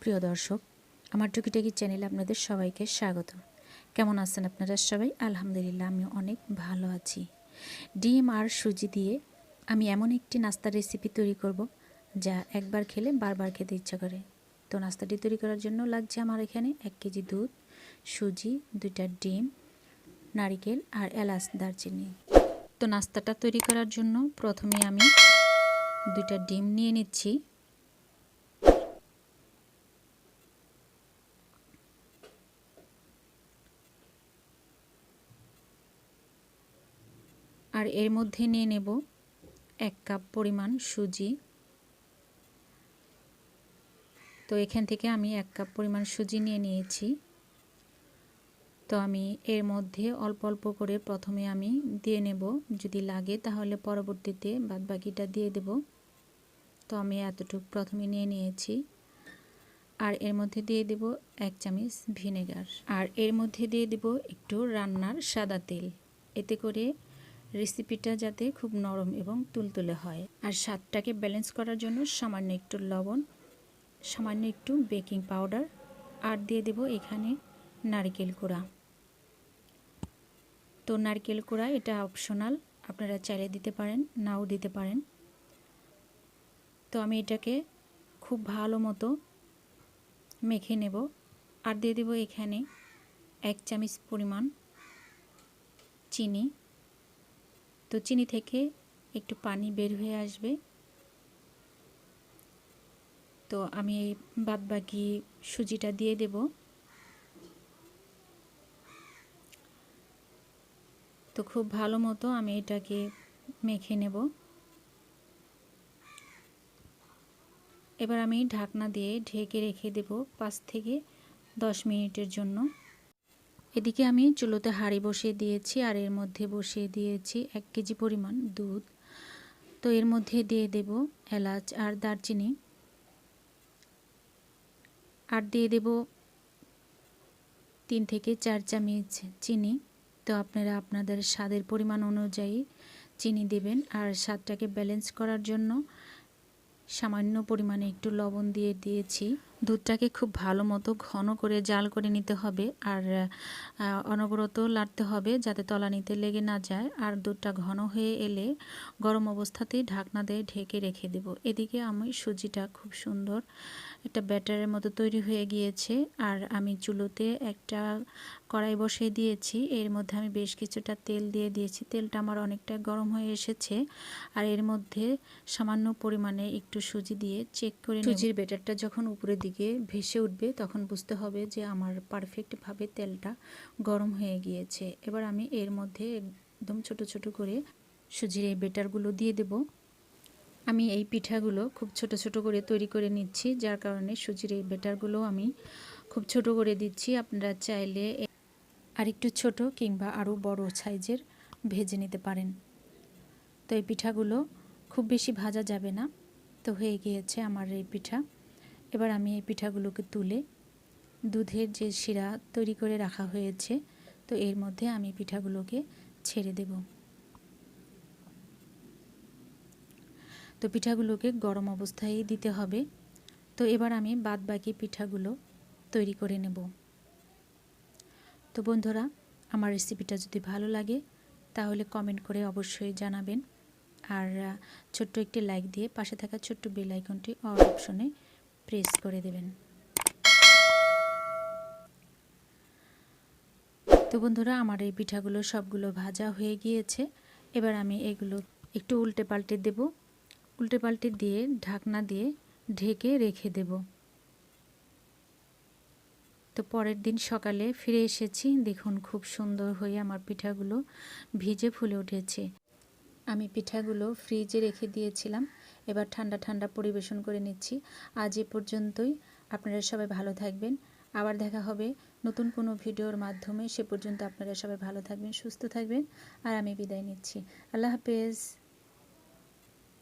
সুপ্রিয় দর্শক, আমার টুকিটাকি চ্যানেলে আপনাদের সবাইকে স্বাগত। কেমন আছেন আপনারা সবাই? আলহামদুলিল্লাহ, আমি অনেক ভালো আছি। ডিম আর সুজি দিয়ে আমি এমন একটি নাস্তার রেসিপি তৈরি করব যা একবার খেলে বারবার খেতে ইচ্ছা করে। তো নাস্তাটি তৈরি করার জন্য লাগছে আমার এখানে 1 কেজি দুধ, সুজি, 2টা ডিম, নারিকেল আর এলাচ, দারচিনি। তো নাস্তাটা তৈরি করার জন্য প্রথমে আমি 2টা ডিম নিয়ে নিচ্ছি। আর এর মধ্যে নিয়ে নেব 1 কাপ পরিমাণ সুজি। তো এখান থেকে আমি 1 কাপ পরিমাণ সুজি নিয়ে নিয়েছি। তো আমি এর মধ্যে অল্প অল্প করে প্রথমে আমি দিয়ে নেব, যদি লাগে তাহলে পরবর্তীতে বাদবাকিটা দিয়ে দেব। তো আমি এতটুকু প্রথমে নিয়ে নিয়েছি। আর এর মধ্যে দিয়ে দেব 1 চামচ ভিনেগার। আর এর মধ্যে দিয়ে দেব একটু রান্নার সাদা তেল, এতে করে রেসিপিটা যাতে খুব নরম এবং তুলতুলে হয়। আর স্বাদটাকে ব্যালেন্স করার জন্য সামান্য একটু লবণ, সামান্য একটু বেকিং পাউডার, আর দিয়ে দেব এখানে নারকেল কোড়া। তো নারকেল কোড়া এটা অপশনাল, আপনারা চাইলে দিতে পারেন, নাও দিতে পারেন। তো আমি এটাকে খুব ভালো মতো মেখে নেব। আর দিয়ে দেব এখানে 1 চামচ পরিমাণ চিনি। তো চিনি থেকে একটু পানি বের হয়ে আসবে। তো আমি বাদবাকি সুজিটা দিয়ে দেব। তো খুব ভালো মতো আমি এটাকে মেখে নেব। এবার আমি ঢাকনা দিয়ে ঢেকে রেখে দেব 5 থেকে 10 মিনিটের জন্য। এদিকে আমি চুলোতে হাঁড়ি বসিয়ে দিয়েছি, আর এর মধ্যে বসিয়ে দিয়েছি 1 কেজি পরিমাণ দুধ। তো এর মধ্যে দিয়ে দেব এলাচ আর দারচিনি, আর দিয়ে দেব 3 থেকে 4 চামচ চিনি। তো আপনারা আপনাদের স্বাদের পরিমাণ অনুযায়ী চিনি দেবেন। আর স্বাদটাকে ব্যালেন্স করার জন্য সামান্য পরিমাণে একটু লবণ দিয়ে দিয়েছি। দুধটাকে খুব ভালো মতো ঘন করে জাল করে নিতে হবে, আর অনবরত নাড়তে হবে যাতে তলানিতে লেগে না যায়। আর দুধটা ঘন হয়ে এলে গরম অবস্থাতেই ঢাকনা দিয়ে ঢেকে রেখে দেব। এদিকে আমি সুজিটা খুব সুন্দর একটা ব্যাটারের মতো তৈরি হয়ে গিয়েছে। আর আমি চুলোতে একটা কড়াই বসিয়ে দিয়েছি, এর মধ্যে আমি বেশ কিছুটা তেল দিয়ে দিয়েছি। তেলটা আমার অনেকটা গরম হয়ে এসেছে। আর এর মধ্যে সামান্য পরিমাণে একটু সুজি দিয়ে চেক করে নেব। সুজির ব্যাটারটা যখন উপরের দিকে ভেসে উঠবে তখন বুঝতে হবে যে আমার পারফেক্টভাবে তেলটা গরম হয়ে গিয়েছে। এবার আমি এর মধ্যে একদম ছোট ছোট করে সুজির এই ব্যাটারগুলো দিয়ে দেব। আমি এই পিঠাগুলো খুব ছোট ছোট করে তৈরি করে নিচ্ছি, যার কারণে সুজির এই ব্যাটারগুলো আমি খুব ছোট করে দিচ্ছি। আপনারা চাইলে আরেকটু ছোট কিংবা আরও বড় সাইজের ভেজে নিতে পারেন। তো এই পিঠাগুলো খুব বেশি ভাজা যাবে না। তো হয়ে গিয়েছে আমার এই পিঠা। এবার আমি এই পিঠাগুলোকে তুলে দুধের যে শিরা তৈরি করে রাখা হয়েছে, তো এর মধ্যে আমি পিঠাগুলোকে ছেড়ে দেব। তো পিঠাগুলোকে গরম অবস্থায় দিতে হবে। তো এবার আমি বাদবাকি পিঠাগুলো তৈরি করে নেব। তো বন্ধুরা, আমার রেসিপিটা যদি ভালো লাগে তাহলে কমেন্ট করে অবশ্যই জানাবেন। আর ছোট্ট একটি লাইক দিয়ে পাশে থাকা ছোট্ট বেল আইকনটি অল অপশনে প্রেস করে দেবেন। তো বন্ধুরা, আমার এই পিঠাগুলো সবগুলো ভাজা হয়ে গিয়েছে। এবার আমি এগুলো একটু উল্টে পাল্টে দেব। উল্টে পাল্টে দিয়ে ঢাকনা দিয়ে ঢেকে রেখে দেব। তো পরের দিন সকালে ফিরে এসেছি, দেখুন খুব সুন্দর হয়ে আমার পিঠাগুলো ভিজে ফুলে উঠেছে। আমি পিঠাগুলো ফ্রিজে রেখে দিয়েছিলাম, এবার ঠান্ডা ঠান্ডা পরিবেশন করে নিচ্ছি। আজ এ পর্যন্তই। আপনারা সবাই ভালো থাকবেন। আবার দেখা হবে নতুন কোনো ভিডিওর মাধ্যমে। সে পর্যন্ত আপনারা সবাই ভালো থাকবেন, সুস্থ থাকবেন। আর আমি বিদায় নিচ্ছি। আল্লাহ হাফেজ।